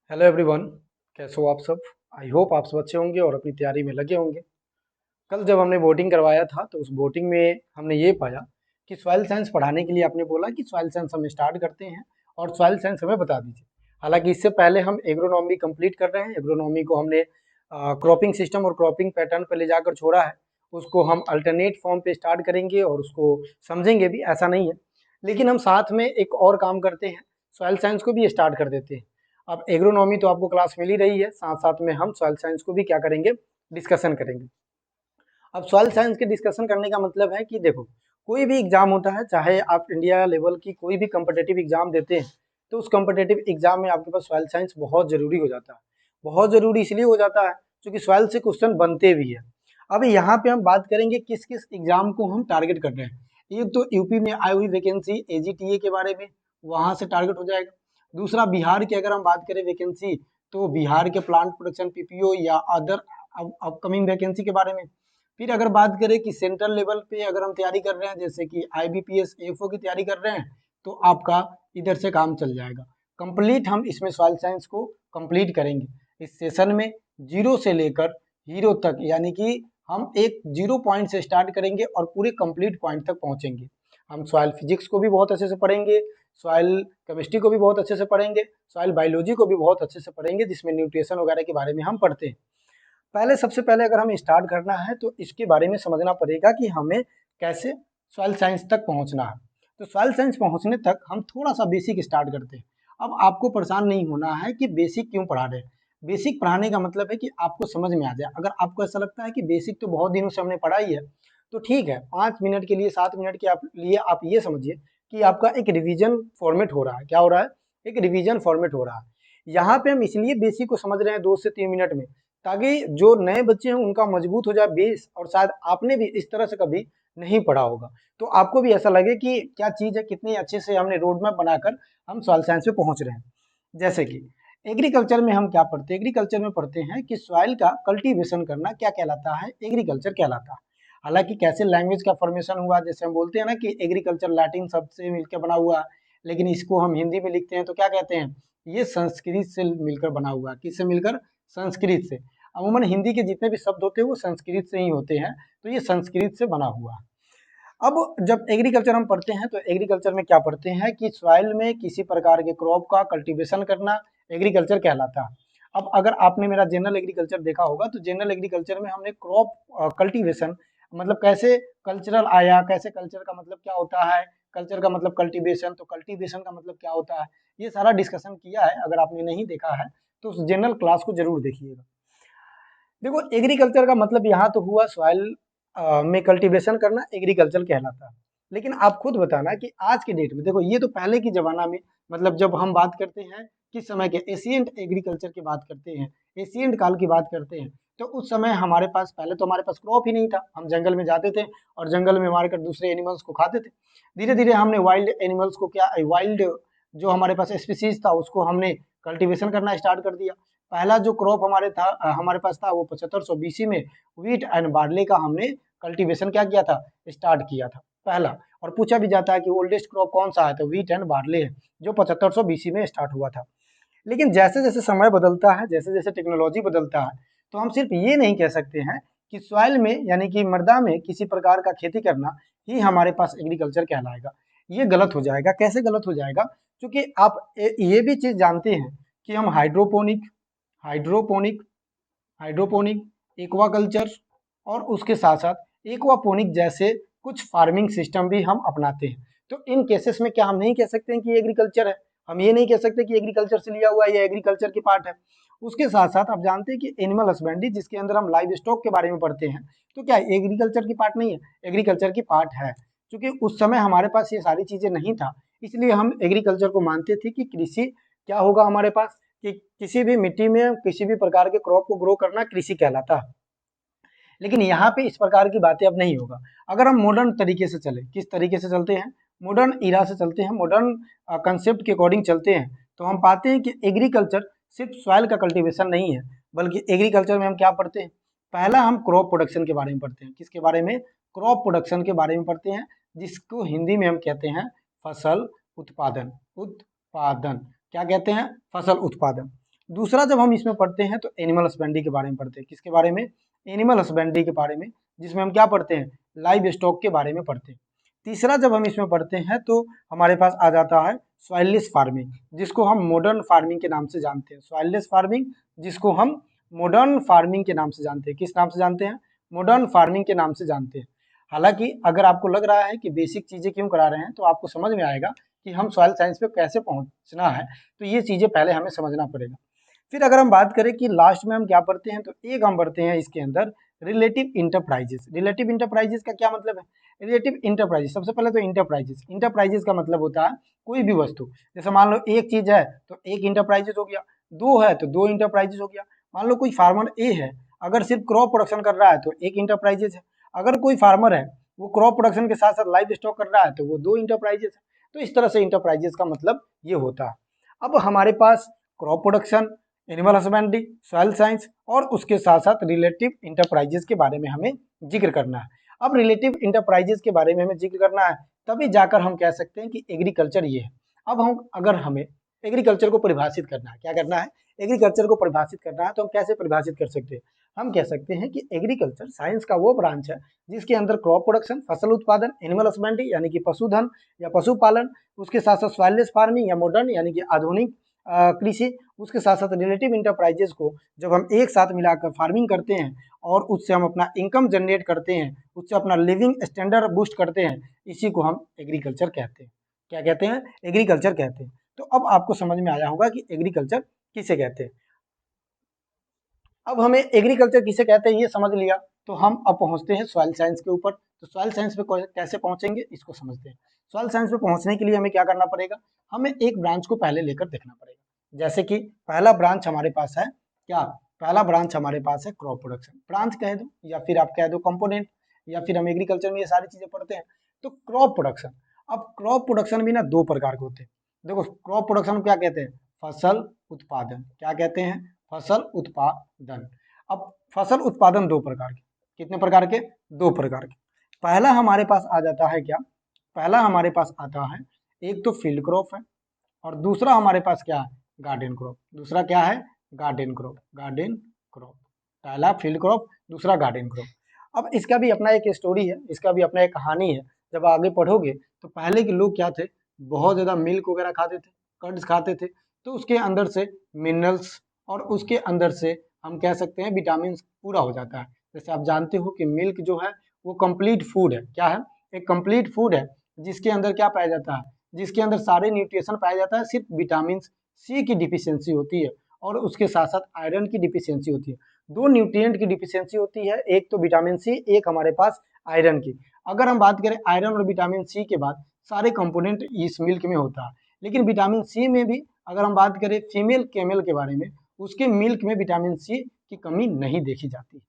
Hello everyone. कैसे हो आप सब? आई होप आप सब अच्छे होंगे और अपनी तैयारी में लगे होंगे। कल जब हमने वोटिंग करवाया था तो उस वोटिंग में हमने ये पाया कि सॉइल साइंस पढ़ाने के लिए आपने बोला कि सॉइल साइंस हम स्टार्ट करते हैं और सॉइल साइंस हमें बता दीजिए। हालांकि इससे पहले हम एग्रोनॉमी कंप्लीट कर रहे हैं। एग्रोनॉमी को हमने क्रॉपिंग सिस्टम और क्रॉपिंग पैटर्न पर ले जाकर छोड़ा है। उसको हम अल्टरनेट फॉर्म पे स्टार्ट करेंगे और उसको समझेंगे भी, ऐसा नहीं है। लेकिन हम साथ में एक और काम करते हैं, सॉइल साइंस को भी स्टार्ट कर देते हैं। अब एग्रोनॉमी तो आपको क्लास मिल ही रही है, साथ साथ में हम सॉइल साइंस को भी क्या करेंगे, डिस्कशन करेंगे। अब सॉइल साइंस के डिस्कशन करने का मतलब है कि देखो, कोई भी एग्जाम होता है, चाहे आप इंडिया लेवल की कोई भी कम्पिटेटिव एग्जाम देते हैं, तो उस कम्पिटेटिव एग्जाम में आपके पास सॉइल साइंस बहुत जरूरी हो जाता है। बहुत जरूरी इसलिए हो जाता है क्योंकि सॉइल से क्वेश्चन बनते भी है। अब यहाँ पे हम बात करेंगे किस किस एग्जाम को हम टारगेट कर रहे हैं। एक तो यूपी में आई हुई वैकेंसी एजीटीए के बारे में, वहां से टारगेट हो जाएगा। दूसरा, बिहार की अगर हम बात करें वैकेंसी, तो बिहार के प्लांट प्रोडक्शन पीपीओ या अदर अपकमिंग वैकेंसी के बारे में। फिर अगर बात करें कि सेंट्रल लेवल पे अगर हम तैयारी कर रहे हैं, जैसे कि आईबीपीएस एफओ की तैयारी कर रहे हैं, तो आपका इधर से काम चल जाएगा। कंप्लीट हम इसमें सॉइल साइंस को कंप्लीट करेंगे इस सेशन में, जीरो से लेकर हीरो तक, यानी कि हम एक जीरो पॉइंट से स्टार्ट करेंगे और पूरे कंप्लीट पॉइंट तक पहुंचेंगे। हम सॉइल फिजिक्स को भी बहुत अच्छे से पढ़ेंगे, सॉइल केमिस्ट्री को भी बहुत अच्छे से पढ़ेंगे, सॉइल बायोलॉजी को भी बहुत अच्छे से पढ़ेंगे, जिसमें न्यूट्रिशन वगैरह के बारे में हम पढ़ते हैं। पहले सबसे पहले अगर हमें स्टार्ट करना है तो इसके बारे में समझना पड़ेगा कि हमें कैसे सॉइल साइंस तक पहुंचना है। तो सॉइल साइंस पहुंचने तक हम थोड़ा सा बेसिक स्टार्ट करते हैं। अब आपको परेशान नहीं होना है कि बेसिक क्यों पढ़ा रहे हैं। बेसिक पढ़ाने का मतलब है कि आपको समझ में आ जाए। अगर आपको ऐसा लगता है कि बेसिक तो बहुत दिनों से हमने पढ़ाई है, तो ठीक है, 5 मिनट के लिए 7 मिनट के लिए आप ये समझिए कि आपका एक रिवीजन फॉर्मेट हो रहा है। क्या हो रहा है? एक रिवीजन फॉर्मेट हो रहा है। यहाँ पे हम इसलिए बेसिक को समझ रहे हैं 2 से 3 मिनट में, ताकि जो नए बच्चे हैं उनका मजबूत हो जाए बेस, और शायद आपने भी इस तरह से कभी नहीं पढ़ा होगा, तो आपको भी ऐसा लगे कि क्या चीज है, कितनी अच्छे से हमने रोड मैप बनाकर हम सॉइल साइंस पे पहुंच रहे हैं। जैसे कि एग्रीकल्चर में हम क्या पढ़ते हैं, एग्रीकल्चर में पढ़ते हैं कि सॉइल का कल्टीवेशन करना क्या कहलाता है, एग्रीकल्चर कहलाता है। हालांकि कैसे लैंग्वेज का फॉर्मेशन हुआ, जैसे हम बोलते हैं ना कि एग्रीकल्चर लैटिन शब्द से मिलकर बना हुआ, लेकिन इसको हम हिंदी में लिखते हैं तो क्या कहते हैं, ये संस्कृत से मिलकर बना हुआ। किससे मिलकर? संस्कृत से। अमूमन हिंदी के जितने भी शब्द होते हैं वो संस्कृत से ही होते हैं, तो ये संस्कृत से बना हुआ है। अब जब एग्रीकल्चर हम पढ़ते हैं तो एग्रीकल्चर में क्या पढ़ते हैं कि सॉइल में किसी प्रकार के क्रॉप का कल्टीवेशन करना एग्रीकल्चर कहलाता है। अब अगर आपने मेरा जनरल एग्रीकल्चर देखा होगा तो जनरल एग्रीकल्चर में हमने क्रॉप कल्टीवेशन मतलब कैसे कल्चरल आया, कैसे कल्चर का मतलब क्या होता है, कल्चर का मतलब कल्टीवेशन, तो कल्टीवेशन का मतलब क्या होता है, ये सारा डिस्कशन किया है। अगर आपने नहीं देखा है तो उस जनरल क्लास को जरूर देखिएगा। देखो, एग्रीकल्चर का मतलब यहाँ तो हुआ सॉइल में कल्टीवेशन करना एग्रीकल्चर कहलाता है। लेकिन आप खुद बताना कि आज के डेट में, देखो ये तो पहले की जमाना में, मतलब जब हम बात करते हैं किस समय के, एशियंट एग्रीकल्चर की बात करते हैं, एशियंट काल की बात करते हैं, तो उस समय हमारे पास, पहले तो हमारे पास क्रॉप ही नहीं था। हम जंगल में जाते थे और जंगल में मारकर दूसरे एनिमल्स को खाते थे। धीरे धीरे हमने वाइल्ड एनिमल्स को, क्या वाइल्ड जो हमारे पास स्पीसीज था उसको हमने कल्टीवेशन करना स्टार्ट कर दिया। पहला जो क्रॉप हमारे पास था वो 7500 बीसी में व्हीट एंड बार्ले का हमने कल्टीवेशन क्या किया था, स्टार्ट किया था पहला। और पूछा भी जाता है कि ओल्डेस्ट क्रॉप कौन सा है, तो व्हीट एंड बार्ले है, जो 7500 बीसी में स्टार्ट हुआ था। लेकिन जैसे जैसे समय बदलता है, जैसे जैसे टेक्नोलॉजी बदलता है, तो हम सिर्फ ये नहीं कह सकते हैं कि सॉइल में यानी कि मृदा में किसी प्रकार का खेती करना ही हमारे पास एग्रीकल्चर कहलाएगा। ये गलत हो जाएगा। कैसे गलत हो जाएगा? क्योंकि आप ये भी चीज जानते हैं कि हम हाइड्रोपोनिक हाइड्रोपोनिक हाइड्रोपोनिक, एक्वाकल्चर और उसके साथ साथ एक्वापोनिक जैसे कुछ फार्मिंग सिस्टम भी हम अपनाते हैं। तो इन केसेस में क्या हम नहीं कह सकते हैं कि एग्रीकल्चर है? हम ये नहीं कह सकते कि एग्रीकल्चर से लिया हुआ है या एग्रीकल्चर की पार्ट है। उसके साथ साथ आप जानते हैं कि एनिमल हस्बेंड्री, जिसके अंदर हम लाइव स्टॉक के बारे में पढ़ते हैं, तो क्या एग्रीकल्चर की पार्ट नहीं है? एग्रीकल्चर की पार्ट है। क्योंकि उस समय हमारे पास ये सारी चीजें नहीं था, इसलिए हम एग्रीकल्चर को मानते थे कि कृषि क्या होगा हमारे पास, कि किसी भी मिट्टी में किसी भी प्रकार के क्रॉप को ग्रो करना कृषि कहलाता है। लेकिन यहाँ पे इस प्रकार की बातें अब नहीं होगा। अगर हम मॉडर्न तरीके से चले, किस तरीके से चलते हैं, मॉडर्न इरा से चलते हैं, मॉडर्न कंसेप्ट के अकॉर्डिंग चलते हैं, तो हम पाते हैं कि एग्रीकल्चर सिर्फ सॉइल का कल्टीवेशन नहीं है, बल्कि एग्रीकल्चर में हम क्या पढ़ते हैं, पहला हम क्रॉप प्रोडक्शन के बारे में पढ़ते हैं। किसके बारे में? क्रॉप प्रोडक्शन के बारे में पढ़ते हैं, जिसको हिंदी में हम कहते हैं फसल उत्पादन। उत्पादन क्या कहते हैं? फसल उत्पादन। दूसरा जब हम इसमें पढ़ते हैं तो एनिमल हस्बेंड्री के बारे में पढ़ते हैं। किसके बारे में? एनिमल हस्बेंड्री के बारे में, जिसमें हम क्या पढ़ते हैं? लाइव स्टॉक के बारे में पढ़ते हैं। तीसरा जब हम इसमें पढ़ते हैं तो हमारे पास आ जाता है सॉइललेस फार्मिंग, जिसको हम मॉडर्न फार्मिंग के नाम से जानते हैं। सॉइललेस फार्मिंग, जिसको हम मॉडर्न फार्मिंग के नाम से जानते हैं। किस नाम से जानते हैं? मॉडर्न फार्मिंग के नाम से जानते हैं। हालांकि अगर आपको लग रहा है कि बेसिक चीजें क्यों करा रहे हैं, तो आपको समझ में आएगा कि हम सॉइल साइंस पे कैसे पहुंचना है, तो ये चीजें पहले हमें समझना पड़ेगा। फिर अगर हम बात करें कि लास्ट में हम क्या पढ़ते हैं, तो एक हम पढ़ते हैं इसके अंदर रिलेटिव इंटरप्राइजेस। रिलेटिव इंटरप्राइजेस का क्या मतलब है? रिलेटिव इंटरप्राइजेस, सबसे पहले तो इंटरप्राइजेस, इंटरप्राइजेस का मतलब होता है कोई भी वस्तु, जैसे मान लो एक चीज है तो एक इंटरप्राइजेस हो गया, दो है तो दो इंटरप्राइजेस हो गया। मान लो कोई फार्मर ए है, अगर सिर्फ क्रॉप प्रोडक्शन कर रहा है तो एक इंटरप्राइजेस है। अगर कोई फार्मर है वो क्रॉप प्रोडक्शन के साथ साथ लाइव स्टॉक कर रहा है तो वो दो इंटरप्राइजेस है। तो इस तरह से इंटरप्राइजेस का मतलब ये होता है। अब हमारे पास crop production, animal husbandry, soil science और उसके साथ साथ रिलेटिव इंटरप्राइजेस के बारे में हमें जिक्र करना है। अब रिलेटिव इंटरप्राइजेस के बारे में हमें जिक्र करना है, तभी जाकर हम कह सकते हैं कि एग्रीकल्चर ये है। अब हम अगर हमें एग्रीकल्चर को परिभाषित करना है, क्या करना है? एग्रीकल्चर को परिभाषित करना है, तो हम कैसे परिभाषित कर सकते हैं? हम कह सकते हैं कि एग्रीकल्चर साइंस का वो ब्रांच है जिसके अंदर क्रॉप प्रोडक्शन, फसल उत्पादन, एनिमल हस्बेंड्री यानी कि पशुधन या पशुपालन, उसके साथ साथ सॉइललेस फार्मिंग या मॉडर्न यानी कि आधुनिक कृषि, उसके साथ साथ रिलेटिव इंटरप्राइजेस को जब हम एक साथ मिलाकर फार्मिंग करते हैं और उससे हम अपना इनकम जनरेट करते हैं, उससे अपना लिविंग स्टैंडर्ड बूस्ट करते हैं, इसी को हम एग्रीकल्चर कहते हैं। क्या कहते हैं? एग्रीकल्चर कहते हैं। तो अब आपको समझ में आया होगा कि एग्रीकल्चर किसे कहते हैं। अब हमें एग्रीकल्चर किसे कहते हैं ये समझ लिया, तो हम अब पहुंचते हैं सॉइल साइंस के ऊपर। तो सॉइल साइंस पे कैसे पहुंचेंगे इसको समझते हैं। सॉइल साइंस पे पहुंचने के लिए हमें क्या करना पड़ेगा? हमें एक ब्रांच को पहले लेकर देखना पड़ेगा। जैसे कि पहला ब्रांच हमारे पास है क्या? पहला ब्रांच हमारे पास है क्रॉप प्रोडक्शन। ब्रांच कह दो या फिर आप कह दो कंपोनेंट, या फिर हम एग्रीकल्चर में ये सारी चीजें पढ़ते हैं। तो क्रॉप प्रोडक्शन, अब क्रॉप प्रोडक्शन भी ना दो प्रकार के होते हैं। देखो क्रॉप प्रोडक्शन क्या कहते हैं? फसल उत्पादन। क्या कहते हैं? फसल उत्पादन। अब फसल उत्पादन दो प्रकार के, कितने प्रकार के? दो प्रकार के। पहला हमारे पास आ जाता है क्या? पहला हमारे पास आता है, एक तो फील्ड क्रॉप है और दूसरा हमारे पास क्या है? Garden crop. दूसरा क्या है? Garden crop. गार्डन क्रॉप, पहला फील्ड क्रॉप, दूसरा गार्डन क्रॉप। अब इसका भी अपना एक स्टोरी है, इसका भी अपना एक कहानी है। जब आगे पढ़ोगे तो पहले के लोग क्या थे, बहुत ज्यादा मिल्क वगैरह खाते थे, कर्ड्स खाते थे, तो उसके अंदर से मिनरल्स और उसके अंदर से हम कह सकते हैं विटामिन पूरा हो जाता है। जैसे आप जानते हो कि मिल्क जो है वो कंप्लीट फूड है। क्या है? एक कंप्लीट फूड है, जिसके अंदर क्या पाया जाता है? जिसके अंदर सारे न्यूट्रिशन पाया जाता है। सिर्फ विटामिन सी की डिफिशियंसी होती है और उसके साथ साथ आयरन की डिफिशियंसी होती है। दो न्यूट्रिएंट की डिफिशियंसी होती है, एक तो विटामिन सी, एक हमारे पास आयरन की। अगर हम बात करें आयरन और विटामिन सी के बाद सारे कंपोनेंट इस मिल्क में होता है, लेकिन विटामिन सी में भी अगर हम बात करें फीमेल कैमल के बारे में, उसके मिल्क में विटामिन सी की कमी नहीं देखी जाती।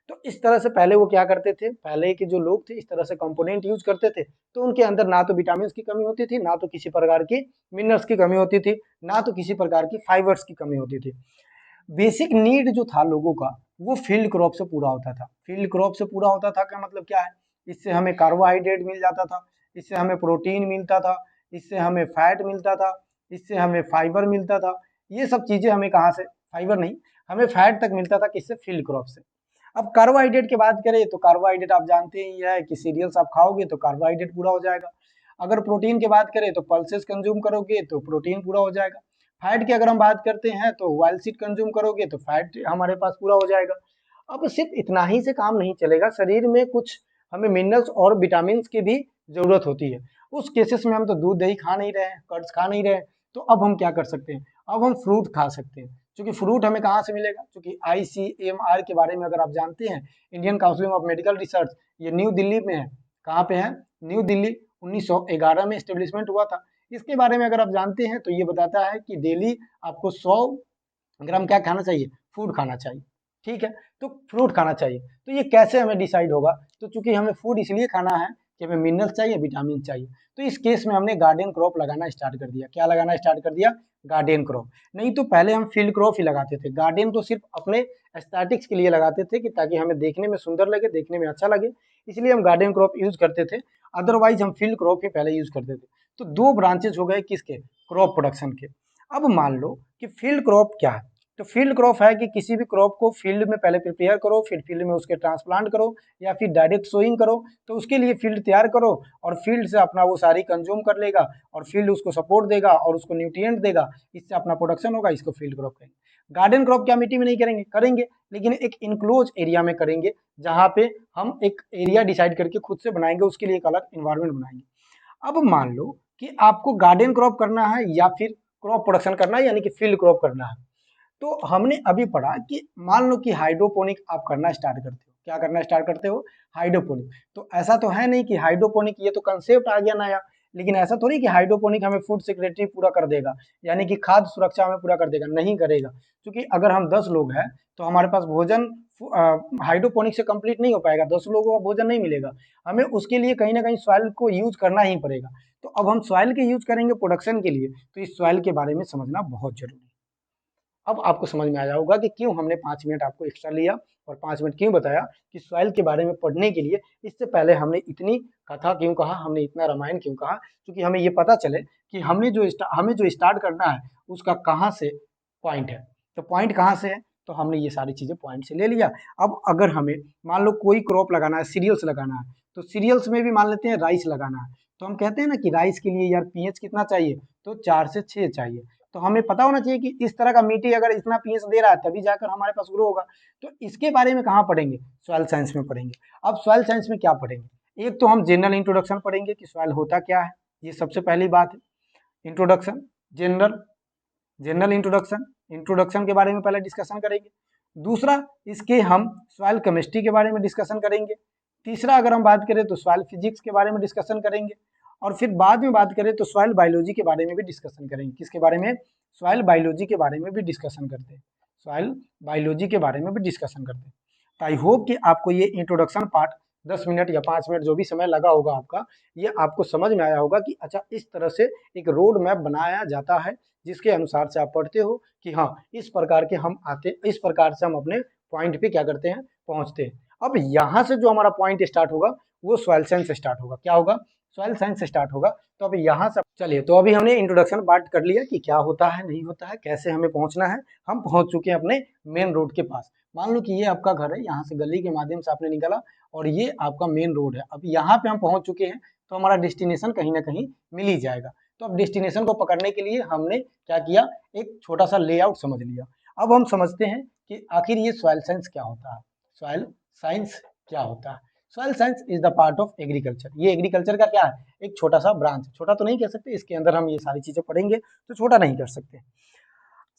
तो इस तरह से पहले वो क्या करते थे, पहले के जो लोग थे इस तरह से कंपोनेंट यूज करते थे, तो उनके अंदर ना तो विटामिन की कमी होती थी, ना तो किसी प्रकार की मिनरल्स की कमी होती थी, ना तो किसी प्रकार की फाइबर्स की कमी होती थी। बेसिक नीड जो था लोगों का वो फील्ड क्रॉप से पूरा होता था। फील्ड क्रॉप से पूरा होता था का मतलब क्या है? इससे हमें कार्बोहाइड्रेट मिल जाता था, इससे हमें प्रोटीन मिलता था, इससे हमें फैट मिलता था, इससे हमें फाइबर मिलता था। ये सब चीजें हमें कहाँ से? फाइबर नहीं, हमें फैट तक मिलता था। किससे? फील्ड क्रॉप से। अब कार्बोहाइड्रेट की बात करें तो कार्बोहाइड्रेट आप जानते ही है कि सीरियल्स आप खाओगे तो कार्बोहाइड्रेट पूरा हो जाएगा। अगर प्रोटीन की बात करें तो पल्सेस कंज्यूम करोगे तो प्रोटीन पूरा हो जाएगा। फैट की अगर हम बात करते हैं तो वाइल्ड सीड कंज्यूम करोगे तो फैट हमारे पास पूरा हो जाएगा। अब सिर्फ इतना ही से काम नहीं चलेगा, शरीर में कुछ हमें मिनरल्स और विटामिन की भी जरूरत होती है। उस केसेस में हम तो दूध दही खा नहीं रहे हैं, कर्ड्स खा नहीं रहे हैं, तो अब हम क्या कर सकते हैं? अब हम फ्रूट खा सकते हैं। क्योंकि फ्रूट हमें कहाँ से मिलेगा? क्योंकि ICMR के बारे में अगर आप जानते हैं, Indian council of medical research, ये न्यू दिल्ली में है। कहाँ पे है? न्यू दिल्ली। 1911 में स्टेब्लिशमेंट हुआ था। इसके बारे में अगर आप जानते हैं तो ये बताता है कि डेली आपको 100 ग्राम क्या खाना चाहिए? फूड खाना चाहिए। ठीक है, तो फ्रूट खाना चाहिए। तो ये कैसे हमें डिसाइड होगा? तो चूंकि हमें फूड इसलिए खाना है कि हमें मिनरल्स चाहिए, विटामिन चाहिए। तो इस केस में हमने गार्डन क्रॉप लगाना स्टार्ट कर दिया। क्या लगाना स्टार्ट कर दिया? Garden crop. नहीं तो पहले हम फील्ड क्रॉप ही लगाते थे। गार्डन तो सिर्फ अपने एस्थेटिक्स के लिए लगाते थे कि ताकि हमें देखने में सुंदर लगे, देखने में अच्छा लगे, इसलिए हम गार्डन क्रॉप यूज करते थे। अदरवाइज हम फील्ड क्रॉप ही पहले यूज करते थे। तो दो ब्रांचेज हो गए किसके? क्रॉप प्रोडक्शन के। अब मान लो कि फील्ड क्रॉप क्या है? तो फील्ड क्रॉप है कि किसी भी क्रॉप को फील्ड में पहले प्रिपेयर करो, फिर फील्ड में उसके ट्रांसप्लांट करो या फिर डायरेक्ट सोइंग करो। तो उसके लिए फील्ड तैयार करो और फील्ड से अपना वो सारी कंज्यूम कर लेगा और फील्ड उसको सपोर्ट देगा और उसको न्यूट्रिएंट देगा, इससे अपना प्रोडक्शन होगा, इसको फील्ड क्रॉप कहेंगे। गार्डन क्रॉप क्या मिट्टी में नहीं करेंगे? करेंगे, लेकिन एक इनक्लोज एरिया में करेंगे, जहाँ पे हम एक एरिया डिसाइड करके खुद से बनाएंगे, उसके लिए एक अलग इन्वायरमेंट बनाएंगे। अब मान लो कि आपको गार्डन क्रॉप करना है या फिर क्रॉप प्रोडक्शन करना है, यानी कि फील्ड क्रॉप करना है। तो हमने अभी पढ़ा कि मान लो कि हाइड्रोपोनिक आप करना स्टार्ट करते हो। क्या करना स्टार्ट करते हो? हाइड्रोपोनिक। तो ऐसा तो है नहीं कि हाइड्रोपोनिक, ये तो कंसेप्ट आ गया नया, लेकिन ऐसा थोड़ी कि हाइड्रोपोनिक हमें फूड सिक्योरिटी पूरा कर देगा, यानी कि खाद्य सुरक्षा हमें पूरा कर देगा, नहीं करेगा। क्योंकि अगर हम 10 लोग हैं तो हमारे पास भोजन हाइड्रोपोनिक से कंप्लीट नहीं हो पाएगा, 10 लोगों का भोजन नहीं मिलेगा। हमें उसके लिए कहीं ना कहीं सॉइल को यूज करना ही पड़ेगा। तो अब हम सॉइल के यूज करेंगे प्रोडक्शन के लिए, तो इस सॉइल के बारे में समझना बहुत जरूरी है। अब आपको समझ में आया होगा कि क्यों हमने 5 मिनट आपको एक्स्ट्रा लिया और 5 मिनट क्यों बताया कि सॉइल के बारे में पढ़ने के लिए इससे पहले हमने इतनी कथा क्यों कहा, हमने इतना रामायण क्यों कहा, क्योंकि हमें ये पता चले कि हमें जो स्टार्ट करना है उसका कहाँ से पॉइंट है। तो पॉइंट कहाँ से है? तो हमने ये सारी चीजें पॉइंट से ले लिया। अब अगर हमें मान लो कोई क्रॉप लगाना है, सीरियल्स लगाना है, तो सीरियल्स में भी मान लेते हैं राइस लगाना है, तो हम कहते हैं ना कि राइस के लिए यार पीएच कितना चाहिए? तो 4 से 6 चाहिए। तो हमें पता होना चाहिए कि इस तरह का मिट्टी अगर इतना पीएच दे रहा है तभी जाकर हमारे पास ग्रो होगा। तो इसके बारे में कहाँ पढ़ेंगे? सॉइल साइंस में पढ़ेंगे। अब सॉइल साइंस में क्या पढ़ेंगे? एक तो हम जनरल इंट्रोडक्शन पढ़ेंगे कि सॉइल होता क्या है, ये सबसे पहली बात है। Introduction, general general introduction, introduction के बारे में पहले डिस्कशन करेंगे। दूसरा, इसके हम सॉइल केमिस्ट्री के बारे में डिस्कशन करेंगे। तीसरा, अगर हम बात करें तो सॉइल फिजिक्स के बारे में डिस्कशन करेंगे। और फिर बाद में बात करें तो सॉइल बायोलॉजी के बारे में भी डिस्कशन करेंगे। किसके बारे में? सॉइल बायोलॉजी के बारे में भी डिस्कशन करते हैं। सॉइल बायोलॉजी के बारे में भी डिस्कशन करते हैं। तो आई होप कि आपको ये इंट्रोडक्शन पार्ट 10 मिनट या 5 मिनट जो भी समय लगा होगा आपका, ये आपको समझ में आया होगा कि अच्छा इस तरह से एक रोड मैप बनाया जाता है, जिसके अनुसार से आप पढ़ते हो कि हाँ इस प्रकार के हम आते, इस प्रकार से हम अपने पॉइंट पे क्या करते हैं? पहुंचते हैं। अब यहाँ से जो हमारा पॉइंट स्टार्ट होगा वो सॉइल साइंस से स्टार्ट होगा। क्या होगा? सॉइल साइंस से स्टार्ट होगा। तो अभी यहाँ से चलिए, तो अभी हमने इंट्रोडक्शन पार्ट कर लिया कि क्या होता है, नहीं होता है, कैसे हमें पहुंचना है। हम पहुंच चुके हैं अपने मेन रोड के पास। मान लो कि ये आपका घर है, यहाँ से गली के माध्यम से आपने निकाला और ये आपका मेन रोड है। अब यहाँ पे हम पहुंच चुके हैं, तो हमारा डेस्टिनेशन कहीं ना कहीं मिल ही जाएगा। तो अब डेस्टिनेशन को पकड़ने के लिए हमने क्या किया? एक छोटा सा लेआउट समझ लिया। अब हम समझते हैं कि आखिर ये सॉइल साइंस क्या होता है। सॉइल साइंस क्या होता है? Soil science is the part of agriculture. ये एग्रीकल्चर का क्या है? एक छोटा सा ब्रांच। छोटा तो नहीं कह सकते, इसके अंदर हम ये सारी चीजें पढ़ेंगे तो छोटा नहीं कर सकते।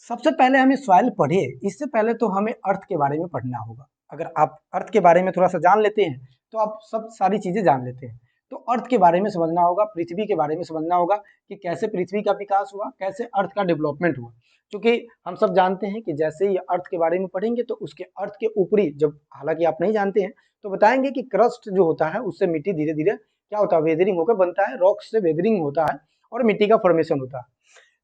सबसे पहले हमें सॉइल पढ़े, इससे पहले तो हमें अर्थ के बारे में पढ़ना होगा। अगर आप अर्थ के बारे में थोड़ा सा जान लेते हैं तो आप सब सारी चीजें जान लेते हैं। तो अर्थ के बारे में समझना होगा, पृथ्वी के बारे में समझना होगा कि कैसे पृथ्वी का विकास हुआ, कैसे अर्थ का डेवलपमेंट हुआ। क्योंकि हम सब जानते हैं कि जैसे ही अर्थ के बारे में पढ़ेंगे तो उसके अर्थ के ऊपरी, जब हालांकि आप नहीं जानते हैं तो बताएंगे कि क्रस्ट जो होता है उससे मिट्टी धीरे धीरे क्या होता है? वेदरिंग होकर बनता है, रॉक्स से वेदरिंग होता है और मिट्टी का फॉर्मेशन होता है।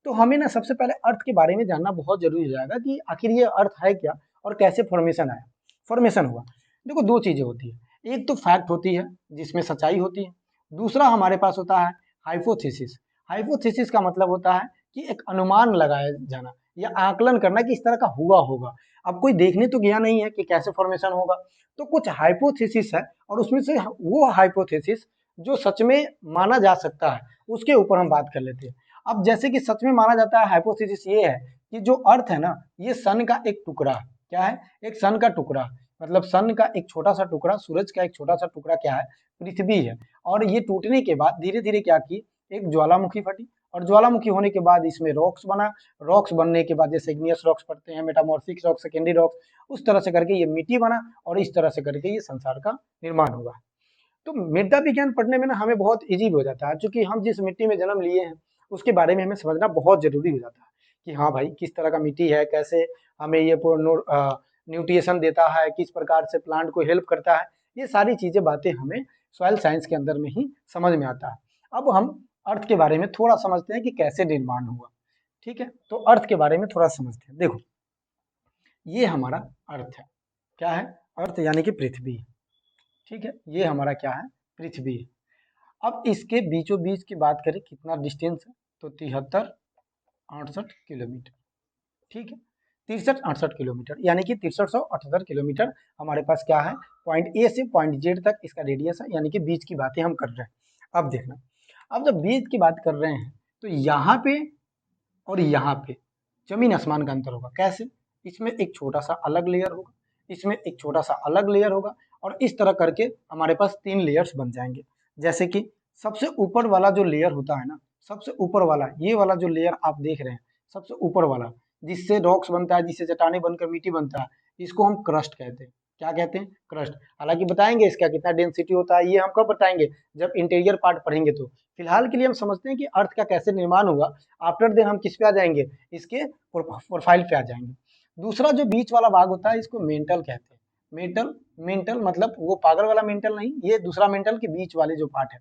तो हमें ना सबसे पहले अर्थ के बारे में जानना बहुत जरूरी हो जाएगा कि आखिर ये अर्थ है क्या और कैसे फॉर्मेशन आया, फॉर्मेशन हुआ। देखो, दो चीजें होती है, एक तो फैक्ट होती है जिसमें सच्चाई होती है, दूसरा हमारे पास होता है हाइपोथेसिस। हाइपोथेसिस का मतलब होता है कि एक अनुमान लगाया जाना या आकलन करना कि इस तरह का हुआ होगा। अब कोई देखने तो गया नहीं है कि कैसे फॉर्मेशन होगा, तो कुछ हाइपोथेसिस है और उसमें से वो हाइपोथेसिस जो सच में माना जा सकता है उसके ऊपर हम बात कर लेते हैं। अब जैसे कि सच में माना जाता है, हाइपोथेसिस ये है कि जो अर्थ है ना, ये सन का एक टुकड़ा, क्या है? एक सन का टुकड़ा, मतलब सन का एक छोटा सा टुकड़ा, सूरज का एक छोटा सा टुकड़ा क्या है? पृथ्वी है। और ये टूटने के बाद धीरे धीरे क्या की? एक ज्वालामुखी फटी और ज्वालामुखी होने के बाद इसमें रॉक्स बना। रॉक्स बनने के बाद जैसे इग्नियस रॉक्स पढ़ते हैं, मेटामॉर्फिक रॉक्स, सेकेंडरी रॉक्स, उस तरह से करके ये मिट्टी बना और इस तरह से करके ये संसार का निर्माण हुआ। तो मृदा विज्ञान पढ़ने में ना हमें बहुत इजी हो जाता है, क्योंकि हम जिस मिट्टी में जन्म लिए हैं उसके बारे में हमें समझना बहुत जरूरी हो जाता है कि हाँ भाई किस तरह का मिट्टी है, कैसे हमें ये न्यूट्रिएशन देता है, किस प्रकार से प्लांट को हेल्प करता है। ये सारी चीजें बातें हमें सॉइल साइंस के अंदर में ही समझ में आता है। अब हम अर्थ के बारे में थोड़ा समझते हैं कि कैसे निर्माण हुआ। ठीक है, तो अर्थ के बारे में थोड़ा समझते हैं। देखो, ये हमारा अर्थ है। क्या है? अर्थ यानी कि पृथ्वी। ठीक है, ये हमारा क्या है? पृथ्वी है। अब इसके बीचों बीच की बात करें कितना डिस्टेंस है, तो 73-68 किलोमीटर। ठीक है, 63-68 किलोमीटर, यानी कि 6378 किलोमीटर हमारे पास क्या है, पॉइंट ए से पॉइंट जेड तक इसका रेडियस है, यानी कि बीच की बातें हम कर रहे हैं। अब देखना, अब जब बीच की बात कर रहे हैं तो यहाँ पे और यहाँ पे जमीन आसमान का अंतर होगा। कैसे? इसमें एक छोटा सा अलग लेयर होगा, इसमें एक छोटा सा अलग लेयर होगा, और इस तरह करके हमारे पास 3 लेयर्स बन जाएंगे। जैसे कि सबसे ऊपर वाला जो लेयर होता है ना, सबसे ऊपर वाला ये वाला जो लेयर आप देख रहे हैं, सबसे ऊपर वाला जिससे रॉक्स बनता है, जिससे चट्टाने बनकर मिट्टी बनता है, इसको हम क्रस्ट कहते हैं। क्या कहते हैं? क्रस्ट। हालांकि बताएंगे इसका कितना डेंसिटी होता है, ये हम कब बताएंगे, जब इंटीरियर पार्ट पढ़ेंगे। तो फिलहाल के लिए हम समझते हैं कि अर्थ का कैसे निर्माण हुआ। आफ्टर देन हम किस पे आ जाएंगे, इसके प्रोफाइल पे आ जाएंगे। दूसरा जो बीच वाला भाग होता है, इसको मेंटल कहते हैं। मेंटल, मेंटल मतलब वो पागल वाला मेंटल नहीं, ये दूसरा मेंटल के बीच वाले जो पार्ट है।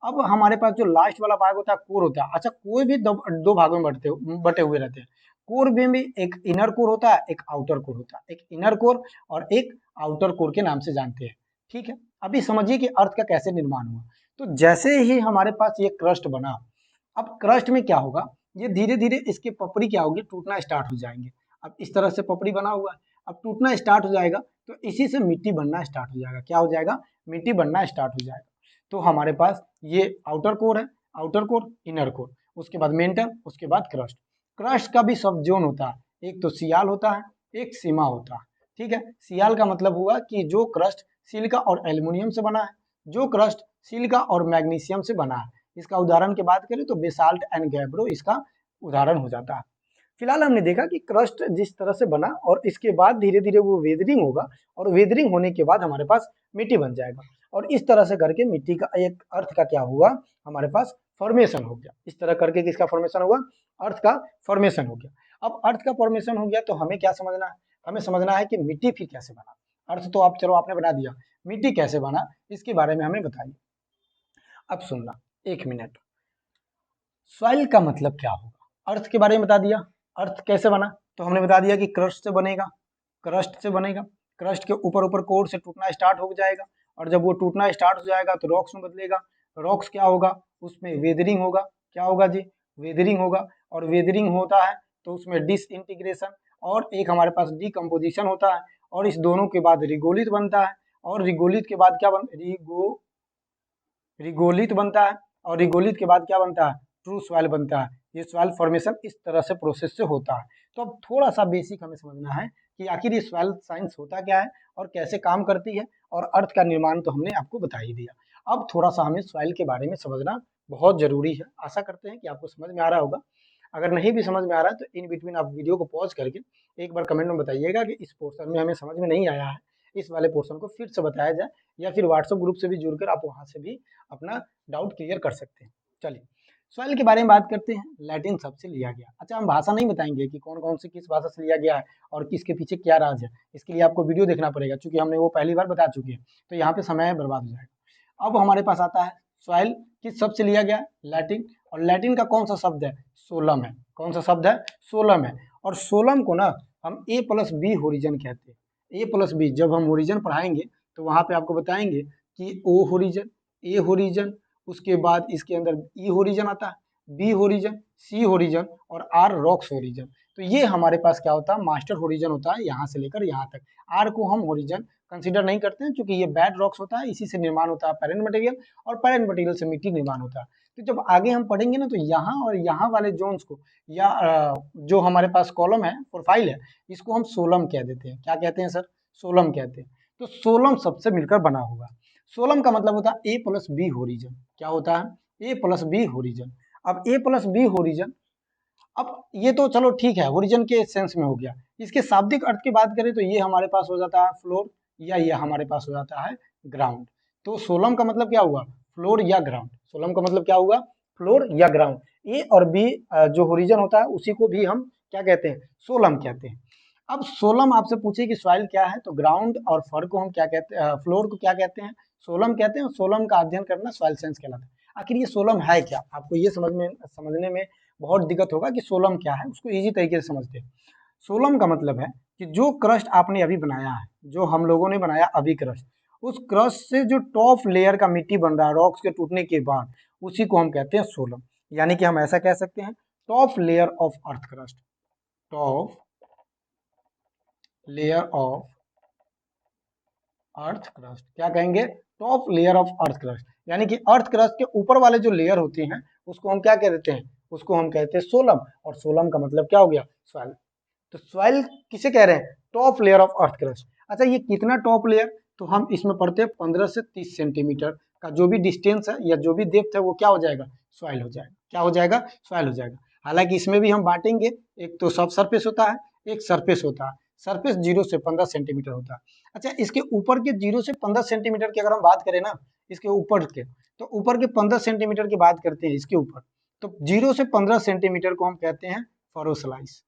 अब हमारे पास जो लास्ट वाला भाग होता है, कोर होता है। अच्छा, कोई भी दो भागों में बटे हुए रहते हैं। कोर में भी एक इनर कोर होता है, एक आउटर कोर होता है। एक इनर कोर और एक आउटर कोर के नाम से जानते हैं। ठीक है, अभी समझिए कि अर्थ का कैसे निर्माण हुआ। तो जैसे ही हमारे पास ये क्रस्ट बना, अब क्रस्ट में क्या होगा, ये धीरे धीरे इसकी पपड़ी क्या होगी, टूटना स्टार्ट हो जाएंगे। अब इस तरह से पपड़ी बना हुआ है, अब टूटना स्टार्ट हो जाएगा, तो इसी से मिट्टी बनना स्टार्ट हो जाएगा। क्या हो जाएगा? मिट्टी बनना स्टार्ट हो जाएगा। तो हमारे पास ये आउटर कोर है, आउटर कोर, इनर कोर, उसके बाद मेंटल, उसके बाद क्रस्ट। क्रस्ट का भी सब जोन होता है, एक तो सियाल होता है, एक सीमा होता है। ठीक है, सियाल का मतलब हुआ कि जो क्रस्ट सिलिका और एल्युमिनियम से बना है, जो क्रस्ट सिलिका और मैग्नीशियम से बना है। इसका उदाहरण की बात करें तो बेसाल्ट एंड गैब्रो इसका उदाहरण हो जाता है। फिलहाल हमने देखा कि क्रस्ट जिस तरह से बना और इसके बाद धीरे धीरे वो वेदरिंग होगा, और वेदरिंग होने के बाद हमारे पास मिट्टी बन जाएगा, और इस तरह से करके मिट्टी का एक अर्थ का क्या हुआ, हमारे पास फॉर्मेशन हो गया। इस तरह करके किसका फॉर्मेशन हुआ? अर्थ का फॉर्मेशन हो गया। अब अर्थ का फॉर्मेशन हो गया तो हमें क्या समझना है, हमें समझना है कि मिट्टी फिर कैसे बना। अर्थ तो आप चलो आपने बना दिया, मिट्टी कैसे बना इसके बारे में हमें बताइए। अब सुनना, 1 मिनट। सॉइल का मतलब क्या होगा, अर्थ के बारे में बता दिया। अर्थ कैसे बना, तो हमने बता दिया कि क्रस्ट से बनेगा, क्रस्ट से बनेगा। क्रस्ट के ऊपर ऊपर कोर से टूटना स्टार्ट हो जाएगा, और जब वो टूटना स्टार्ट हो जाएगा तो रॉक्स में बदलेगा। रॉक्स क्या होगा, उसमें वेदरिंग होगा। क्या होगा जी? वेदरिंग होगा। और वेदरिंग होता है तो उसमें डिसइंटीग्रेशन और एक हमारे पास डिकम्पोजिशन होता है, और इस दोनों के बाद रिगोलित बनता है। और रिगोलित के बाद क्या रिगोलित बनता है, और रिगोलित के बाद क्या बनता है? ट्रू सॉइल बनता है। ये सॉइल फॉर्मेशन इस तरह से प्रोसेस से होता है। तो अब थोड़ा सा बेसिक हमें समझना है कि आखिर ये सॉइल साइंस होता क्या है और कैसे काम करती है, और अर्थ का निर्माण तो हमने आपको बता ही दिया। अब थोड़ा सा हमें सॉइल के बारे में समझना बहुत जरूरी है। आशा करते हैं कि आपको समझ में आ रहा होगा। अगर नहीं भी समझ में आ रहा है तो इन बिटवीन आप वीडियो को पॉज करके एक बार कमेंट में बताइएगा कि इस पोर्शन में हमें समझ में नहीं आया है, इस वाले पोर्शन को फिर से बताया जाए, या फिर व्हाट्सएप ग्रुप से भी जुड़कर आप वहां से भी अपना डाउट क्लियर कर सकते हैं। चलिए सॉइल के बारे में बात करते हैं। लैटिन शब्द से लिया गया। अच्छा, हम भाषा नहीं बताएंगे कि कौन कौन से किस भाषा से लिया गया है और किसके पीछे क्या राज है, इसके लिए आपको वीडियो देखना पड़ेगा, क्योंकि हमने वो पहली बार बता चुके हैं, तो यहाँ पे समय बर्बाद हो जाएगा। अब हमारे पास आता है सॉइल किस शब्द से लिया गया, लैटिन। और लैटिन का कौन सा शब्द है? सोलम है। कौन सा शब्द है? सोलम है। और सोलम को ना हम ए प्लस बी होरिजन कहते हैं। ए प्लस बी, जब हम होरिजन पढ़ाएंगे तो वहां पे आपको बताएंगे कि ओ होरिजन, ए होरिजन, उसके बाद इसके अंदर ई होरिजन आता है, बी होरिजन, सी होरिजन और आर रॉक्स होरिजन। तो ये हमारे पास क्या होता है? मास्टर होरिजन होता है, यहाँ से लेकर यहाँ तक। आर को हम होरिजन कंसीडर नहीं करते हैं, क्योंकि ये बैड रॉक्स होता है, इसी से निर्माण होता है पैरेंट मटेरियल, और पैरेंट मटेरियल से मिट्टी निर्माण होता है। तो जब आगे हम पढ़ेंगे ना, तो यहाँ और यहाँ वाले जोन्स को, या जो हमारे पास कॉलम है, प्रोफाइल है, इसको हम सोलम कह देते हैं। क्या कहते हैं सर? सोलम कहते हैं। तो सोलम सबसे मिलकर बना हुआ। सोलम का मतलब होता है ए प्लस बी होरिजन। क्या होता है? ए प्लस बी होरिजन। अब ए प्लस बी होरिजन, अब ये तो चलो ठीक है, होरिजन के सेंस में हो गया। इसके शाब्दिक अर्थ की बात करें तो ये हमारे पास हो जाता है फ्लोर, या ये हमारे पास हो जाता है ग्राउंड। तो सोलम का मतलब क्या हुआ? फ्लोर या ग्राउंड। सोलम का मतलब क्या हुआ? फ्लोर या ग्राउंड। ए और बी जो होरिजन होता है उसी को भी हम क्या कहते हैं? सोलम कहते हैं। अब सोलम आपसे पूछे कि सॉइल क्या है, तो ग्राउंड और फर को हम क्या कहते हैं, फ्लोर को क्या कहते हैं? सोलम कहते हैं। सोलम का अध्ययन करना सॉइल साइंस कहलाता है। आखिर ये सोलम है क्या? आपको ये समझने में बहुत दिक्कत होगा कि सोलम क्या है, उसको इजी तरीके से समझते हैं। सोलम का मतलब है कि जो क्रस्ट आपने अभी बनाया है, जो हम लोगों ने बनाया अभी क्रस्ट, उस क्रस्ट से जो टॉप लेयर का मिट्टी बन रहा है रॉक्स के टूटने के बाद, उसी को हम कहते हैं सोलम। यानी कि हम ऐसा कह सकते हैं, top layer of earth crust, top layer of earth crust, क्या कहेंगे, top layer of earth crust, यानी कि अर्थ क्रस्ट के ऊपर वाले जो लेयर होती हैं उसको हम क्या कह देते हैं, उसको हम कहते हैं सोलम, और सोलम का मतलब क्या हो गया, सॉइल। तो सॉइल किसे कह रहे हैं, top layer of earth crust. अच्छा ये कितना टॉप लेयर, तो हम इसमें पढ़ते हैं 15 से 30 सेंटीमीटर का जो भी डिस्टेंस है या जो भी डेप्थ है वो क्या हो जाएगा, सॉइल हो जाएगा, क्या हो जाएगा, सॉइल हो जाएगा। हालांकि इसमें भी हम बांटेंगे, एक तो सब सरफेस होता है, एक सरफेस होता है, सरफेस 0 से 15 सेंटीमीटर होता है। अच्छा इसके ऊपर के 0 से 15 सेंटीमीटर की अगर हम बात करें ना, इसके ऊपर के, तो ऊपर के 15 सेंटीमीटर की बात करते हैं इसके ऊपर, तो 0 से 15 सेंटीमीटर को हम कहते हैं फरो स्लाइस।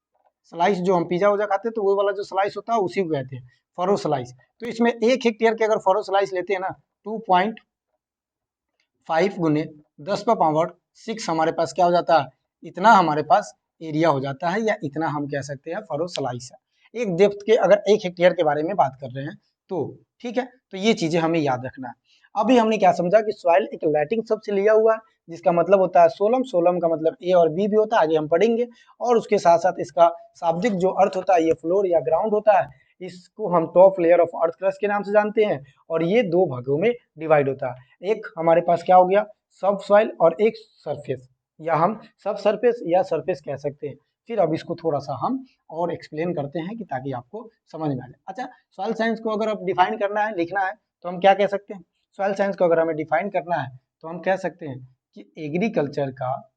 स्लाइस जो हम पिज्जा उजा खाते हैं तो वो वाला जो स्लाइस होता है उसी को कहते हैं फरो स्लाइस। तो इसमें 1 हेक्टेयर के अगर फरो स्लाइस लेते हैं ना, 2.5 गुने 10 पर पावर 6 हमारे पास क्या हो जाता है, इतना हमारे पास एरिया हो जाता है, या इतना हम कह सकते हैं फरो स्लाइस है। एक डेप्थ के अगर 1 हेक्टेयर के बारे में बात कर रहे हैं तो ठीक है, तो ये चीजें हमें याद रखना है। अभी हमने क्या समझा कि सॉइल एक लैटिन शब्द से लिया हुआ है, जिसका मतलब होता है सोलम, सोलम का मतलब ए और बी भी होता है, आगे हम पढ़ेंगे। और उसके साथ साथ इसका शाब्दिक जो अर्थ होता है ये फ्लोर या ग्राउंड होता है, इसको हम top layer of earth crust के नाम से जानते हैं। और ये दो भागों में डिवाइड होता है, एक हमारे पास क्या हो गया सब सॉइल और एक सरफेस, या हम सब सरफेस या सरफेस कह सकते हैं। फिर अब इसको थोड़ा सा हम और एक्सप्लेन करते हैं कि ताकि आपको समझ में आ जाए। अच्छा सॉइल साइंस को अगर आप डिफाइन करना है, लिखना है, तो हम क्या कह सकते हैं, सॉइल साइंस को अगर हमें डिफाइन करना है तो हम कह सकते हैं कि एग्रीकल्चर का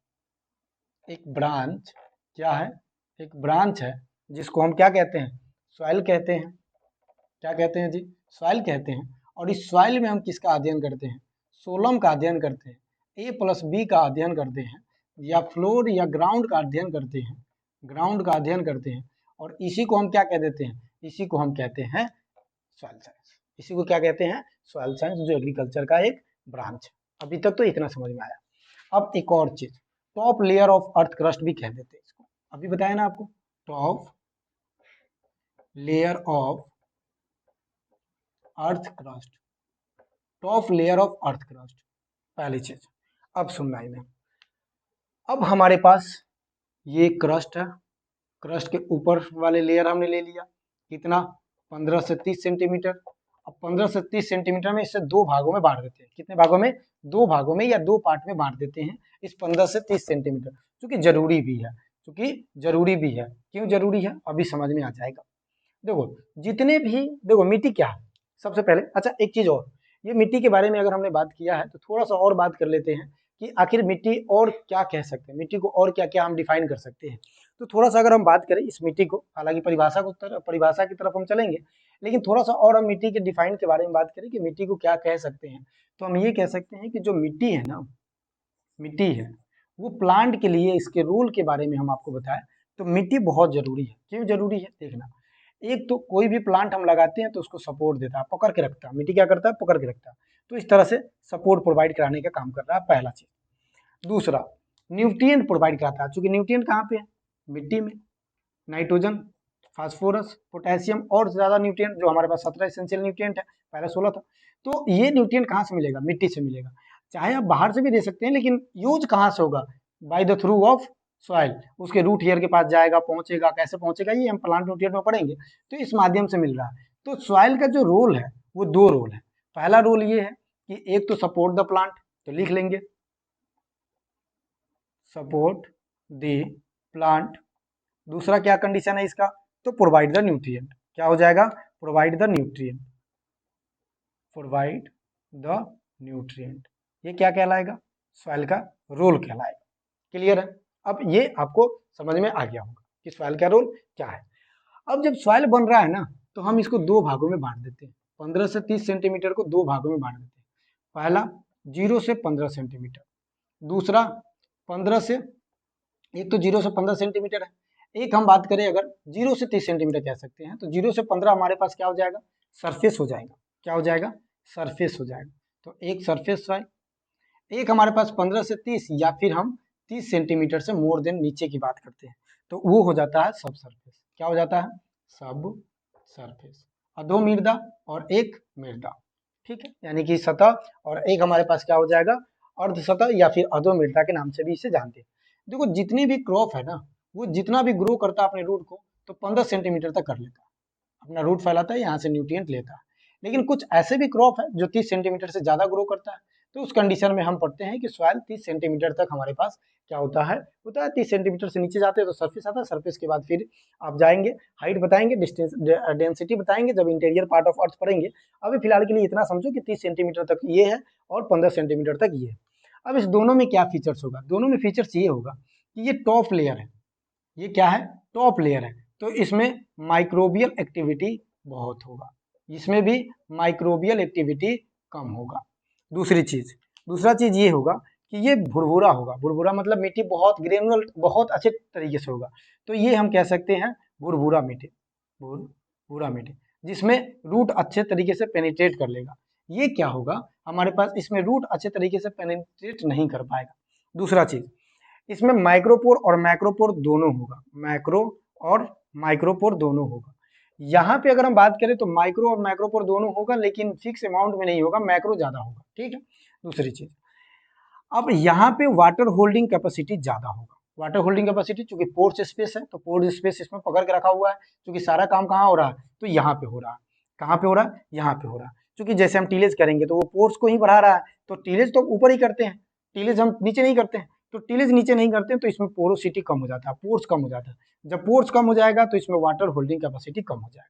एक ब्रांच क्या है, एक ब्रांच है जिसको हम क्या कहते हैं, सॉइल कहते हैं। क्या कहते हैं जी, सॉइल कहते हैं। और इस सॉइल में हम किसका अध्ययन करते हैं, सोलम का अध्ययन करते हैं, ए प्लस बी का अध्ययन करते हैं, या फ्लोर या ग्राउंड का अध्ययन करते हैं, ग्राउंड का अध्ययन करते हैं। और इसी को हम क्या कह देते हैं, इसी को हम कहते हैं सॉइल साइंस। इसी को क्या कहते हैं, सॉइल साइंस, जो एग्रीकल्चर का एक ब्रांच है। अभी तक तो इतना समझ में आया। अब एक और चीज, top layer of earth crust भी कह देते हैं इसको, अभी बताया ना आपको, top layer of earth crust, top layer of earth crust, पहली चीज। अब सुनना इन्हें, अब हमारे पास ये क्रस्ट है, क्रस्ट के ऊपर वाले लेयर हमने ले लिया, कितना, 15 से 30 सेंटीमीटर। अब 15 से 30 सेंटीमीटर में इसे दो भागों में बांट देते हैं, कितने भागों में, दो भागों में या दो पार्ट में बांट देते हैं इस 15 से 30 सेंटीमीटर, क्योंकि जरूरी भी है, क्योंकि जरूरी भी है। क्यों जरूरी है अभी समझ में आ जाएगा। देखो जितने भी, देखो मिट्टी क्या है सबसे पहले, अच्छा एक चीज और, ये मिट्टी के बारे में अगर हमने बात किया है तो थोड़ा सा और बात कर लेते हैं कि आखिर मिट्टी और क्या कह सकते हैं, मिट्टी को और क्या क्या हम डिफाइन कर सकते हैं। तो थोड़ा सा अगर हम बात करें इस मिट्टी को, हालांकि परिभाषा की तरफ हम चलेंगे, लेकिन थोड़ा सा और हम मिट्टी के डिफाइन के बारे में बात करें कि मिट्टी को क्या कह सकते हैं, तो हम ये कह सकते हैं कि जो मिट्टी है ना, मिट्टी है वो प्लांट के लिए, इसके रोल के बारे में हम आपको बताएं तो मिट्टी बहुत जरूरी है। क्यों जरूरी है देखना, एक तो कोई भी प्लांट हम लगाते हैं तो उसको सपोर्ट देता है, पकड़ के रखता है, मिट्टी क्या करता है, पकड़ के रखता है। तो इस तरह से सपोर्ट प्रोवाइड कराने का काम कर रहा है, पहला चीज। दूसरा, न्यूट्रिएंट प्रोवाइड कराता है, क्योंकि न्यूट्रिएंट कहाँ पे है, मिट्टी में, नाइट्रोजन, फास्फोरस, पोटेशियम और ज्यादा न्यूट्रिएंट, जो हमारे पास 17 एसेंशियल न्यूट्रिएंट है, पहले 16 था। तो ये न्यूट्रिएंट कहाँ से मिलेगा, मिट्टी से मिलेगा। चाहे आप बाहर से भी दे सकते हैं, लेकिन यूज कहाँ से होगा, by the through of soil, उसके रूट हेयर के पास जाएगा, पहुंचेगा, कैसे पहुंचेगा ये हम प्लांट न्यूट्रिएंट में पढ़ेंगे। तो इस माध्यम से मिल रहा है। तो सॉइल का जो रोल है वो दो रोल है। पहला रोल ये है कि एक तो सपोर्ट द प्लांट, तो लिख लेंगे सपोर्ट द प्लांट। दूसरा क्या कंडीशन है इसका, तो प्रोवाइड द न्यूट्रिएंट, क्या हो जाएगा, provide the nutrient, provide the nutrient. ये क्या कहलाएगा, सॉइल का रोल कहलाएगा। क्लियर है, अब ये आपको समझ में आ गया होगा कि सॉइल का रोल क्या है। अब जब सॉइल बन रहा है ना, तो हम इसको दो भागों में बांट देते हैं, 15 से 30 सेंटीमीटर को दो भागों में बांट देते हैं। पहला 0 से 15 सेंटीमीटर, दूसरा 15 से, एक तो 0 से 15 सेंटीमीटर है, एक हम बात करें अगर 0 से 30 सेंटीमीटर कह सकते हैं, तो 0 से 15 हमारे पास क्या हो जाएगा, सरफेस हो जाएगा। क्या हो जाएगा, सरफेस हो जाएगा। तो एक सरफेस सॉइल, एक हमारे पास 15 से 30, या फिर हम 30 सेंटीमीटर से मोर देन नीचे की बात करते हैं, तो वो हो जाता है सब सरफेस। क्या हो जाता है, सब सरफेस, अधो मृदा और एक मृदा, ठीक है, यानी कि सतह, और एक हमारे पास क्या हो जाएगा, अर्ध सतह या फिर अधो मृदा के नाम से भी इसे जानते हैं। देखो जितनी भी क्रॉप है ना, वो जितना भी ग्रो करता है अपने रूट को, तो 15 सेंटीमीटर तक कर लेता है, अपना रूट फैलाता है, यहाँ से न्यूट्रिएंट लेता है। लेकिन कुछ ऐसे भी क्रॉप है जो 30 सेंटीमीटर से ज़्यादा ग्रो करता है, तो उस कंडीशन में हम पढ़ते हैं कि सॉइल 30 सेंटीमीटर तक हमारे पास क्या होता है 30 सेंटीमीटर से नीचे जाते हैं तो सरफेस आता है, सरफेस के बाद फिर आप जाएंगे, हाइट बताएंगे, डिस्टेंस डेंसिटी बताएंगे जब इंटीरियर पार्ट ऑफ अर्थ पढ़ेंगे। अभी फिलहाल के लिए इतना समझो कि 30 सेंटीमीटर तक ये है और 15 सेंटीमीटर तक ये है। अब इस दोनों में क्या फीचर्स होगा, दोनों में फीचर्स ये होगा कि ये टॉप लेयर है, ये क्या है, टॉप लेयर है, तो इसमें माइक्रोबियल एक्टिविटी बहुत होगा, इसमें भी माइक्रोबियल एक्टिविटी कम होगा। दूसरा चीज ये होगा कि ये भुरभुरा होगा, भुरभुरा मतलब मिट्टी बहुत ग्रेनुलर बहुत अच्छे तरीके से होगा, तो ये हम कह सकते हैं भुरभुरा मिट्टी, भुरभुरा मिट्टी जिसमें रूट अच्छे तरीके से पेनिट्रेट कर लेगा। ये क्या होगा, हमारे पास इसमें रूट अच्छे तरीके से पेनिट्रेट नहीं कर पाएगा। दूसरा चीज, इसमें माइक्रोपोर और मैक्रोपोर दोनों होगा, मैक्रो और माइक्रोपोर दोनों होगा। यहाँ पे अगर हम बात करें तो माइक्रो और मैक्रोपोर दोनों होगा, लेकिन फिक्स अमाउंट में नहीं होगा, मैक्रो ज्यादा होगा, ठीक है। दूसरी चीज, अब यहाँ पे वाटर होल्डिंग कैपेसिटी ज्यादा होगा, वाटर होल्डिंग कैपेसिटी, चूंकि पोर्स स्पेस है तो पोर्स स्पेस इसमें पकड़ के रखा हुआ है, क्योंकि सारा काम कहाँ हो रहा है, तो यहाँ पे हो रहा है। कहाँ पे हो रहा है, यहाँ पे हो रहा है, क्योंकि जैसे हम टीलेज करेंगे तो वो पोर्स को ही बढ़ा रहा है, तो टीलेज तो ऊपर ही करते हैं, टीलेज हम नीचे नहीं करते हैं, तो टीलेज नीचे नहीं करते हैं तो इसमें पोरोसिटी कम हो जाता है, पोर्स कम हो जाता है। जब पोर्स कम हो जाएगा तो इसमें वाटर होल्डिंग कैपेसिटी कम हो जाएगा।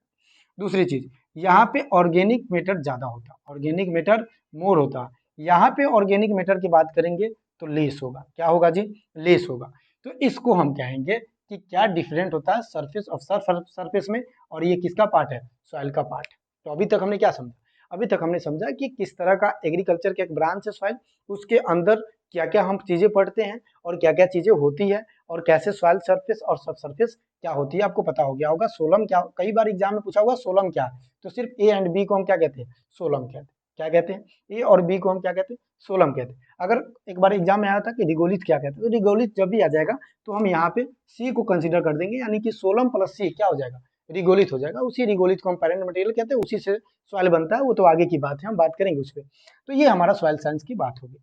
दूसरी चीज, यहाँ पे ऑर्गेनिक मैटर ज्यादा होता, ऑर्गेनिक मैटर मोर होता, यहाँ पे ऑर्गेनिक मैटर की बात करेंगे तो लेस होगा, क्या होगा जी, लेस होगा। तो इसको हम कहेंगे कि क्या डिफरेंट होता है सरफेस ऑफ सरफेस में, और ये किसका पार्ट है, सॉइल का पार्ट। तो अभी तक हमने क्या समझा, अभी तक हमने समझा कि किस तरह का एग्रीकल्चर का एक ब्रांच है सॉइल, उसके अंदर क्या क्या हम चीजें पढ़ते हैं और क्या क्या चीजें होती है, और कैसे सॉइल सरफेस और सब सरफेस क्या होती है आपको पता हो गया होगा। सोलम क्या, कई बार एग्जाम में पूछा होगा सोलम क्या है, तो सिर्फ ए एंड बी को हम क्या कहते हैं, सोलम कहते हैं। क्या कहते हैं, ए और बी को हम क्या कहते हैं, सोलम कहते हैं। अगर एक बार एग्जाम में आया था कि रिगोलिथ क्या कहते हैं, तो रिगोलिथ जब भी आ जाएगा तो हम यहाँ पे सी को कंसीडर कर देंगे, यानी कि सोलम प्लस सी क्या हो जाएगा, रिगोलिथ हो जाएगा। उसी रिगोलिथ को हम पैरेंट मटेरियल कहते हैं, उसी से सॉइल बनता है, वो तो आगे की बात है, हम बात करेंगे उस पर। तो ये हमारा सॉइल साइंस की बात होगी।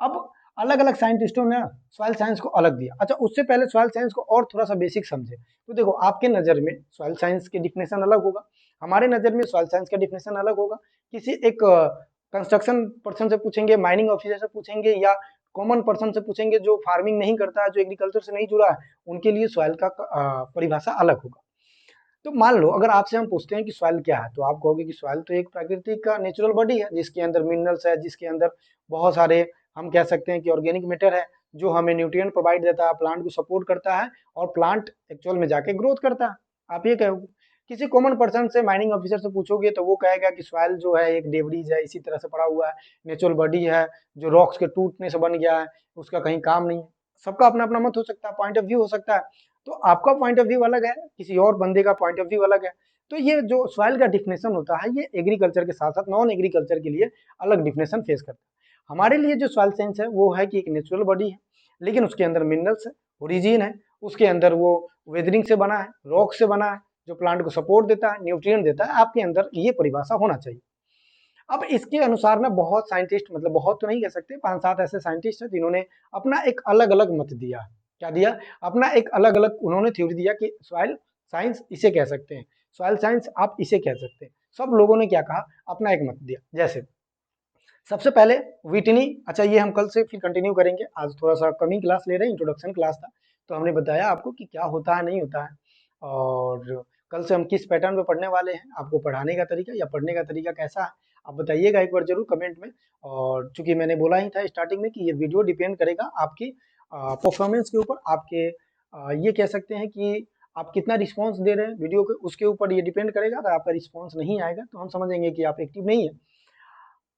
अब अलग अलग साइंटिस्टों ने सॉइल साइंस को अलग दिया। अच्छा, उससे पहले सॉइल साइंस को और थोड़ा सा बेसिक समझे, तो देखो आपके नजर में सॉइल साइंस के डिफिनेशन अलग होगा, हमारे नजर में सॉइल साइंस का डिफिनेशन अलग होगा। किसी एक कंस्ट्रक्शन पर्सन से पूछेंगे, माइनिंग ऑफिसर से पूछेंगे, या कॉमन पर्सन से पूछेंगे जो फार्मिंग नहीं करता है, जो एग्रीकल्चर से नहीं जुड़ा है, उनके लिए सॉइल का परिभाषा अलग होगा। तो मान लो अगर आपसे हम पूछते हैं कि सॉइल क्या है, तो आप कहोगे कि सॉइल तो एक प्राकृतिक का नेचुरल बॉडी है, जिसके अंदर मिनरल्स है, जिसके अंदर बहुत सारे, हम कह सकते हैं कि ऑर्गेनिक मैटर है, जो हमें न्यूट्रिएंट प्रोवाइड देता है, प्लांट को सपोर्ट करता है, और प्लांट एक्चुअल में जाके ग्रोथ करता है। आप ये कहोगे। किसी कॉमन पर्सन से, माइनिंग ऑफिसर से पूछोगे तो वो कहेगा कि सॉइल जो है एक डेब्रीज है, इसी तरह से पड़ा हुआ है, नेचुरल बॉडी है, जो रॉक्स के टूटने से बन गया है, उसका कहीं काम नहीं है। सबका अपना अपना मत हो सकता है, पॉइंट ऑफ व्यू हो सकता है। तो आपका पॉइंट ऑफ व्यू अलग है, किसी और बंदे का पॉइंट ऑफ व्यू अलग है। तो ये जो सॉइल का डिफिनेशन होता है, ये एग्रीकल्चर के साथ साथ नॉन एग्रीकल्चर के लिए अलग डिफिनेशन फेस करता है। हमारे लिए जो सॉइल साइंस है वो है कि एक नेचुरल बॉडी है, लेकिन उसके अंदर मिनरल्स है, ओरिजिन है, उसके अंदर वो वेदरिंग से बना है, रॉक से बना है, जो प्लांट को सपोर्ट देता है, न्यूट्रिएंट देता है। आपके अंदर ये परिभाषा होना चाहिए। अब इसके अनुसार ना बहुत साइंटिस्ट, मतलब बहुत तो नहीं कह सकते, 5-7 ऐसे साइंटिस्ट हैं जिन्होंने अपना एक अलग अलग मत दिया। क्या दिया, अपना एक अलग अलग उन्होंने थ्योरी दिया कि सॉइल साइंस इसे कह सकते हैं, सॉइल साइंस आप इसे कह सकते हैं। सब लोगों ने क्या कहा, अपना एक मत दिया। जैसे सबसे पहले विटनी, अच्छा ये हम कल से फिर कंटिन्यू करेंगे, आज थोड़ा सा कम ही क्लास ले रहे हैं, इंट्रोडक्शन क्लास था, तो हमने बताया आपको कि क्या होता है नहीं होता है, और कल से हम किस पैटर्न पे पढ़ने वाले हैं, आपको पढ़ाने का तरीका या पढ़ने का तरीका कैसा है, आप बताइएगा एक बार जरूर कमेंट में। और चूंकि मैंने बोला ही था स्टार्टिंग में कि ये वीडियो डिपेंड करेगा आपकी परफॉर्मेंस के ऊपर, आपके ये कह सकते हैं कि आप कितना रिस्पॉन्स दे रहे हैं वीडियो के, उसके ऊपर ये डिपेंड करेगा। अगर आपका रिस्पॉन्स नहीं आएगा तो हम समझेंगे कि आप एक्टिव नहीं है।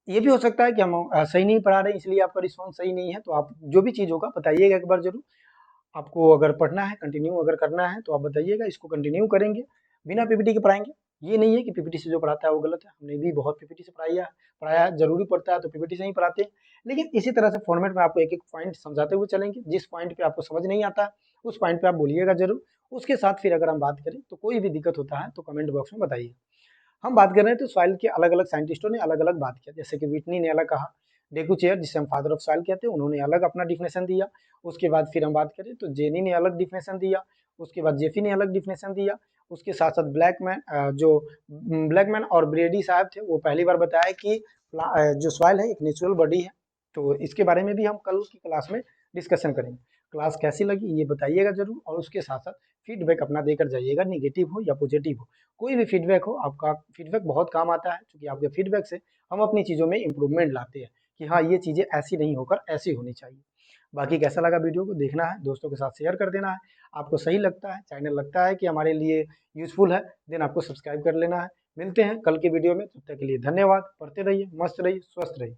ये भी हो सकता है कि हम सही नहीं पढ़ा रहे हैं, इसलिए आपका रिस्पॉन्स सही नहीं है। तो आप जो भी चीज़ होगा बताइएगा एक बार जरूर। आपको अगर पढ़ना है, कंटिन्यू अगर करना है तो आप बताइएगा, इसको कंटिन्यू करेंगे, बिना पीपीटी के पढ़ाएंगे। ये नहीं है कि पीपीटी से जो पढ़ाता है वो गलत है, हमने भी बहुत पीपीटी से पढ़ाया है, जरूरी पड़ता है तो पीपीटी से ही पढ़ाते हैं। लेकिन इसी तरह से फॉर्मेट में आपको एक एक पॉइंट समझाते हुए चलेंगे, जिस पॉइंट पे आपको समझ नहीं आता उस पॉइंट पे आप बोलिएगा जरूर। उसके साथ फिर अगर हम बात करें तो कोई भी दिक्कत होता है तो कमेंट बॉक्स में बताइए। हम बात कर रहे हैं तो सॉइल के अलग अलग साइंटिस्टों ने अलग अलग बात किया, जैसे कि विटनी ने अलग कहा, डेकुचेयर जिसे हम फादर ऑफ सॉइल कहते हैं, उन्होंने अलग अपना डिफिनेशन दिया। उसके बाद फिर हम बात करें तो जेनी ने अलग डिफिनेशन दिया, उसके बाद जेफी ने अलग डिफिनेशन दिया, उसके साथ साथ जो ब्लैकमैन और ब्रेडी साहब थे वो पहली बार बताया कि जो सॉइल है एक नेचुरल बॉडी है। तो इसके बारे में भी हम कल की क्लास में डिस्कशन करेंगे। क्लास कैसी लगी ये बताइएगा जरूर, और उसके साथ साथ फीडबैक अपना देकर जाइएगा, निगेटिव हो या पॉजिटिव हो, कोई भी फीडबैक हो। आपका फीडबैक बहुत काम आता है, क्योंकि आपके फीडबैक से हम अपनी चीज़ों में इम्प्रूवमेंट लाते हैं कि हाँ ये चीज़ें ऐसी नहीं होकर ऐसी होनी चाहिए। बाकी कैसा लगा वीडियो को देखना है, दोस्तों के साथ शेयर कर देना है। आपको सही लगता है, चैनल लगता है कि हमारे लिए यूजफुल है, देन आपको सब्सक्राइब कर लेना है। मिलते हैं कल के वीडियो में, तब तक के लिए धन्यवाद। पढ़ते रहिए, मस्त रहिए, स्वस्थ रहिए।